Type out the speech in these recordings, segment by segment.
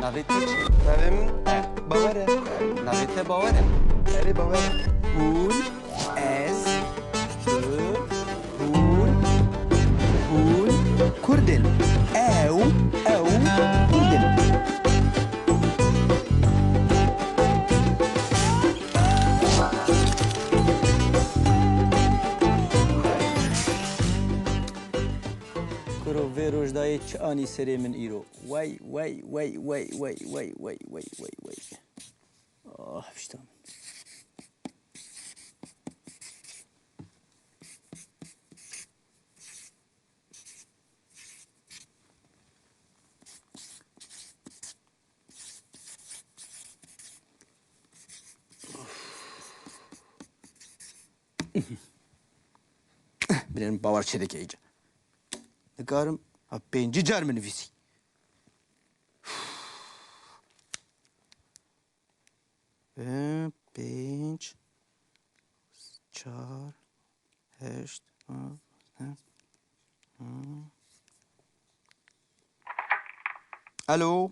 Navê te çi? Navê min Bawer e. Navê te bawer e? Erê Bawer e. Hûn, ez, tu, hûn Kurdin. Ew Kurdin. Kuro vê rojdayê çi anî serê min îro. Wey. Ah, pişta min. Benim bavar çedek iyice. Nikarim ha penci car min nivîsî. Pênc, çar, heşt, Alo,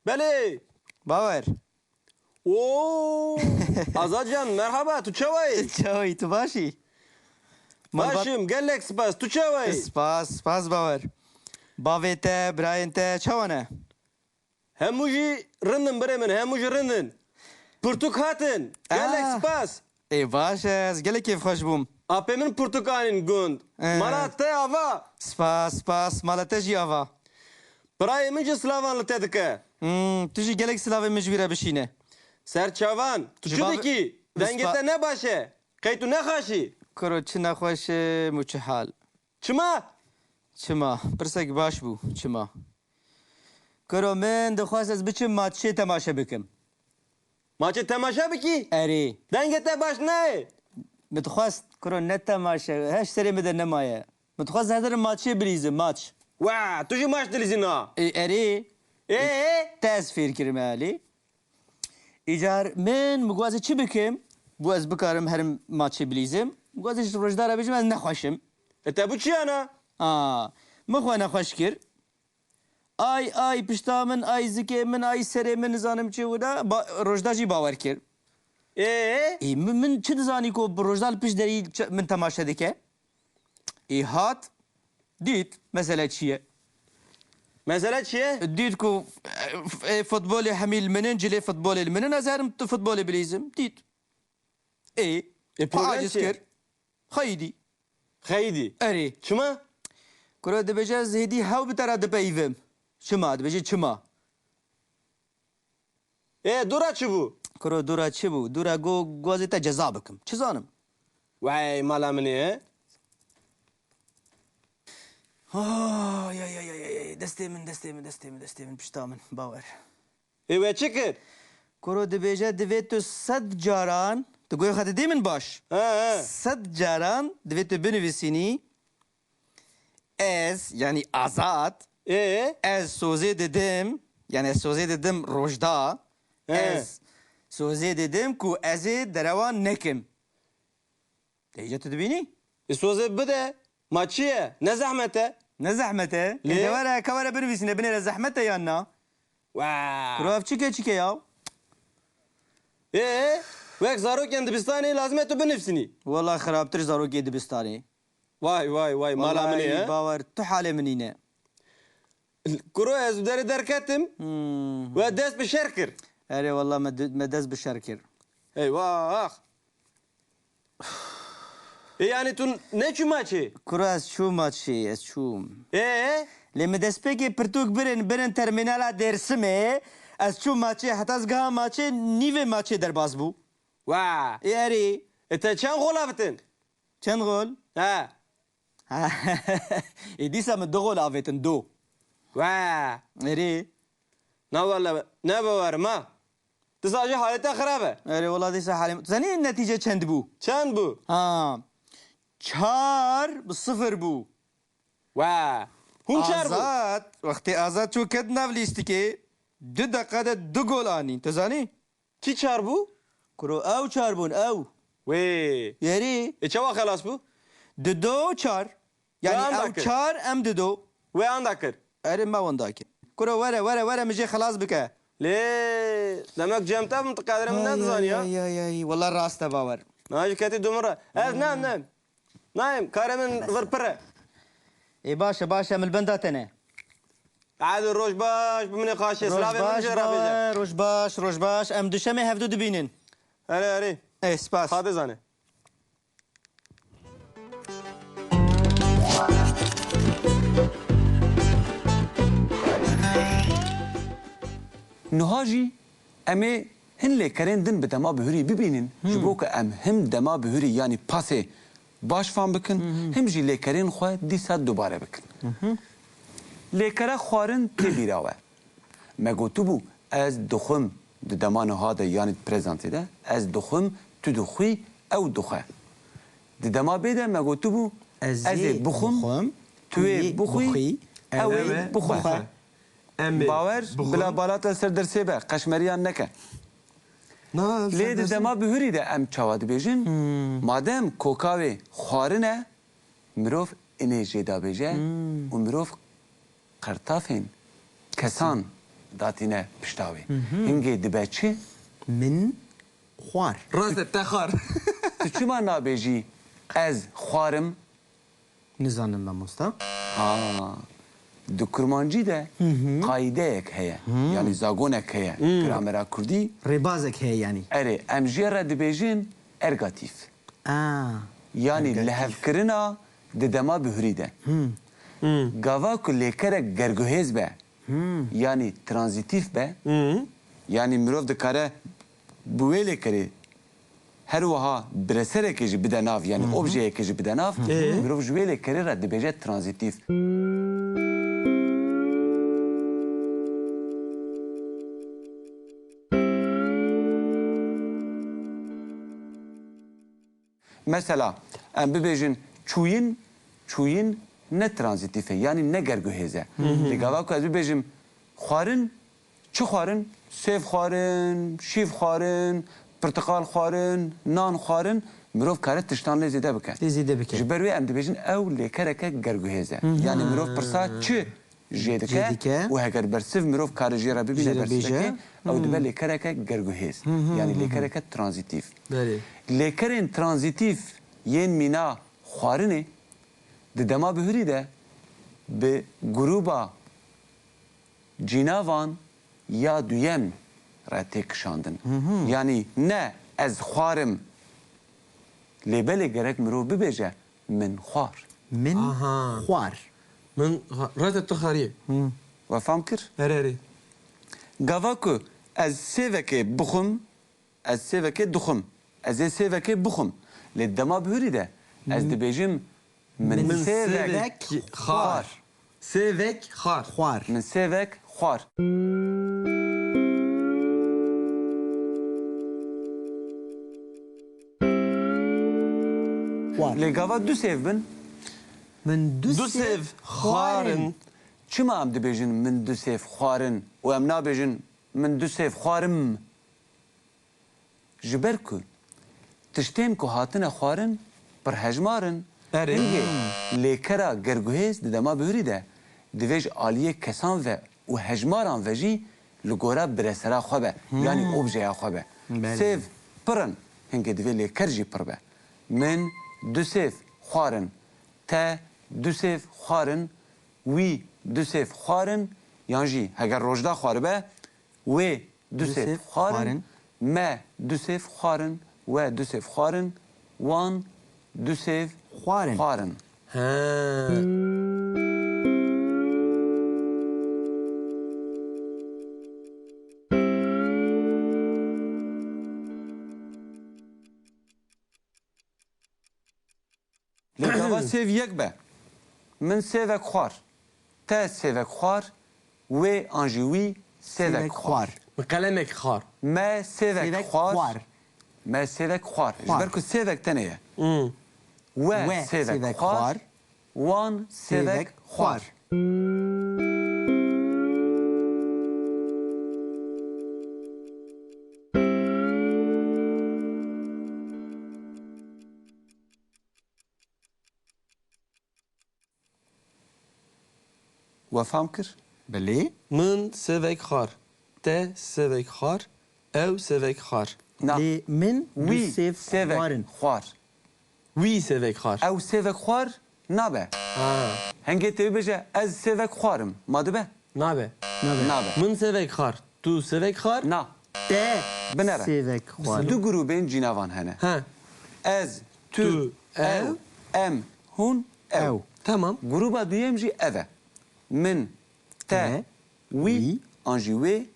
Belê. bawer. Oo. Azadcan merhaba tu çavayî? Çavî, tu başî? Başım gelek spas tu çavayî? Spas bawer. Bavê te, birayên te çawan e? Hemû jî rindin birê min hemû jî rindin. Pirtûk hatin. Gelek spas. Ê baş e, ez gelek kêfxweş bûm. Apê min pirtûkanên gund. Mala te ava. Spas, mala te jî ava. Birayê min jî silavan li te dike. Tu jî gelek silavê min ji wî re bişîne. Serçavan tu Ji çi bavê- dikî? Dengê te ne baş e. Qey tu nexweşî. Kuro çi nexweş e û çi hal. Çima? Çima, pirsek baş bû, çima. Kuro min dixwast ez biçim maçê temaşe bikim. Maçê temaşa bikî? Erê. Dengê te baş nayê. Min dixwast kuro ne temaşe, heş serê me de nemaye. Min dixwast hedirim maçê bilîzim, maç. Wa tu jî maç dilîzî na. Erê, te ez fêr kirim alî. Îcar min migwazê çi bikim? Bu ez bikarim herim maçê bilîzim. Migwazê ji rojdara bêjim ez nexweşim. Te bu çi yana? Min xwe nexweş kir. Ay pişta min, ay zikê min, ay serê min nizanim çi wida, rojda jî bawer kir. Min çi dizanî ku bi rojda li pişt derî min temaşe dike? Hat, dît, mesele çi ye? Mesele çi ye? Dît ku futbolê hemî li min in, cilê futbolê li min in, ez herim tu futbolê bilîzim, dît. problem Aciz çi ye? kir. Xeyidî. Xeyidî. Erê. Çima? Kuro dibêje ez hêdî hew bi te re dipeyivim. Çima, dibêje çima. Dura çi bû? Kuro dura çi bû? Dura gwazê te ceza bikim. Çi zanim? Wey mala min ê. Destê min pişta min bawer. We çi kir? Kuro dibêje divê tu sed caran, tu goyê xwe didê min baş. Sed caran divê tu binivîsînî ez yani azad ez sozê didim yani ez sozê didim rojda ez sozê didim ku ez ê derewan nekim. Têce tu dibînî? Sozê bide. Ma çi ye? Ne zehmet e? Ne zehmet e? Lê? Were kewere binivîsîne binêre zehmet e yan na? Kuro ev çike ya? Wek zarokên dibistanê lazim e tu binivîsînî. Wala xirabtir zarokê dibistanê. Vay mala min ê. Bawer tu halê min îne. Kuro ez bi derê derketim. We dest bi şer kir. Erê wala me dest bi şer kir. Eyvah. Yani tu ne çû maçê? Kuro ez çûm maçê, ez çûm. Lê me destpêkê pirtûk birin termînala Dêrsimê, ez çûm maçê heta ez giha maçê nîvê maçê derbas bû. Erê. Te çend gol avêtin? Çend gol? Dîsa min du gol avêtin, du. Erê. Na wala ne bawerim ha. Tu sajî halê te xirab e. Erê wala dîsa halê. Tu zanî netîce çend bû? Çend bû? 4-0 bû. Hûn çar bû? Azad, wextê Azad çû ket nav lîstikê, 2 deqede 2 gol anîn. Tu zanî? Çi çar bû? Kuro ew çar bûn, ew. Yerê. Çawa xelas bû? 2-4. Yani Ve ew andakir. 4 em 2. We an dakir. Erê me wan dakir. كرة ورا مجي خلاص بك ليه دمك جامتا متقادر من نزاني ها اي والله راسته باور ناجي كاتي دمرة نام نايم كارمن فربرة اي باشا من البندات انا عاد الروج باش بمني قاشي سلافي من جرا بيجا روش باش ام دوشمه هفدو دبينن هري اي سباس خاطي زاني نهاجي امي هن لي كرين دن بدما بهوري ببينن جبوك ام هم دما بهوري يعني باسي باش فهم بكن هم جي لي كرين خو دي سات دوباره بكن لي كرا خوارن تبيراوه ما گوتبو از دخم دما نهاده يعني بريزانتي ده از دخم تدخي او دخه دما بيده ما گوتبو از بخم توي بخي او بخه باور بلا بالات سر درسه به قشمریان نکه لید دما بهوری ده ام چواد بیجن مادام کوکاوی خوارنه مروف انرژی دا بیجه و مروف قرطافین کسان داتینه پشتاوی هنگی دبه چی؟ من خوار راست تخار تو چی ما نابیجی از خوارم؟ نزانم ماموستا دو کرمانجی ده قاعده یک هیا یعنی زاگون یک هیا گرامر کردی ربازك هي يعني اره امجی را دبیجین ارگاتیف یعنی لحف کرنا دما بهوری ده گاوا که لیکره گرگوهیز به یعنی ترانزیتیف به یعنی مروف دکاره بوی لیکره هر وها برسره که جی بده ناف یعنی اوبژه که جی بده ناف مروف جوی لیکره را دبیجه ترانزیتیف مثلا ام ببیجن چوین نه ترانزیتیفه یعنی نه گرگوهیزه لگاوا که از ببیجم خوارن چه خوارن؟ سیف خوارن، شیف خوارن، پرتقال خوارن، نان خوارن مروف کاره تشتان لیزیده بکن جبروی ام دبیجن او لیکره که گرگوهیزه یعنی مروف پرسا چه جیدکه و هگر برسیف مروف کاره جیرا ببینه برسیفه او دبه لیکره که گرگوهیز یعنی لیکره که ترانزیتیف لیکرین ترانزیتیف ین مینا خوارنه دما بهوری ده به گروبا جیناوان یا دویم را تکشاندن یعنی نه از خوارم لیبل گرک مرو ببیجه من خوار خوار من رات التخاريه و فهم کر؟ هري گاوا که از سیوکه بخم از سیوکه دخم از سیوکه بخم لدما بهوری ده از دبیجم من سیوک خوار سيفك خار من سیوک خوار لگاوا دو سیو بن من دو سيف خارن چما ام دبیجن من دو سیف خوارن و ام نابیجن من دو سیف خوارم جبر کو تشتیم کو هاتن خوارن پر هجمارن اینگه لیکرا گرگوهیز دما بهوری ده دویج آلیه کسان و هجماران وجی لگورا برسرا خوبه یعنی اوبژه خوبه سیف پرن هنگه دوی لیکر جی پر به من دو سیف خوارن تا دو سیف خوارن وی دو سیف خوارن یعنی هگر روجدا خوار به و دو سیف خوارن ما دو سیف خوارن و دو سیف خوارن وان دو سیف خوارن لگاوا سیف یک به من سیوک خوار تا سیوک خوار و انجوی سیوک خوار قلمك خار ما سیوک خوار ما سیوک خوار جبر کو سیوک تنیه و سیوک خوار وان سیوک خوار و فهم کر؟ بله من سوک خار ته سوک خار او سوک خار نا لی من وی دو سیف خوارن خوار وی سوک خار او سیوک خوار نابه هنگی تبی بجه از سیوک خوارم ما دبه نابه نابه من سوک خار تو سوک خار نا ده بنره سیوک خوارن دو گروبین جینوان هنه ها از تو تو، او ام هون او او tamam گروبا دویم جی اوه من تا ته، وی وی، انجی وی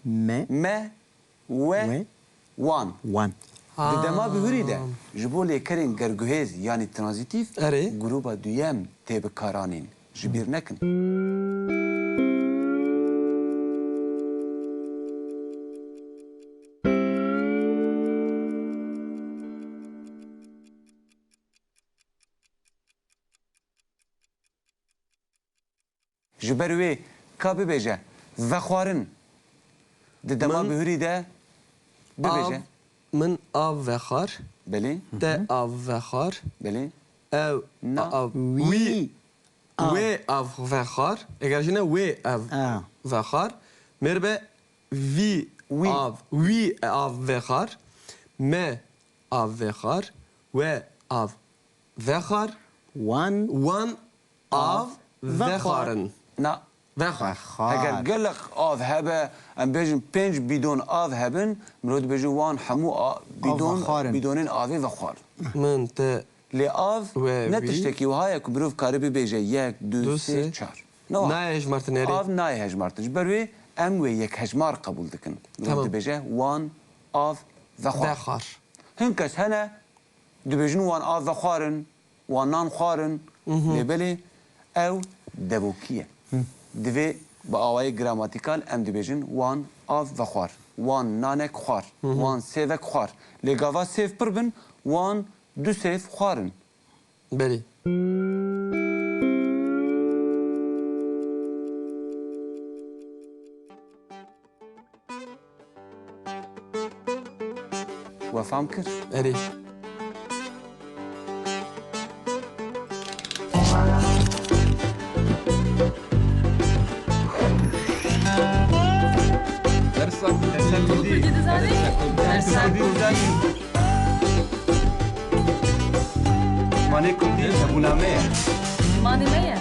ما ما و و وان وان د دما بهوری ده جبو لیکرین گرگوهز یعنی ترانزیتیف اره. گروبا دویم تیب کارانین جبیر نکن جبروی کا ببیجه و خوارن د دما من- بهوری ده av ببیجه من av ve xar بله te av ve xar بله ev Na. av وی we av ve xar eğer jine we av آه. ve xar merbe vi Wi. av ve xar me av ve xar we av ve xar وان wan av ve ve xar. xarın نا ve xar اگر خار گلق آف هبه ام بیجن 5 بیدون آف هبن مرود بیجن وان همو بیدون و خارن. بیدونین آوی و خوار min te لی آف و نتشتکی و های که بروف کاری بی بیجه یک دو دو سه سه چار ne eş martineri آف نای هجمارتش بروی ام و یک هجمار قبول دکن تمام. مرود بیجه وان آف و ve خوار xar هنکس هنه دو بیجن وان آف و خوارن وان نان خوارن لی بلی او دبوکیه دوی با آوای گراماتیکال ام دیبیجن وان آف و خوار وان نانک خوار وان سیوک خوار لگاوا سیف پر بن وان دو سیف خوارن beli و فهم کر eri مانه کردی زبونامه مانه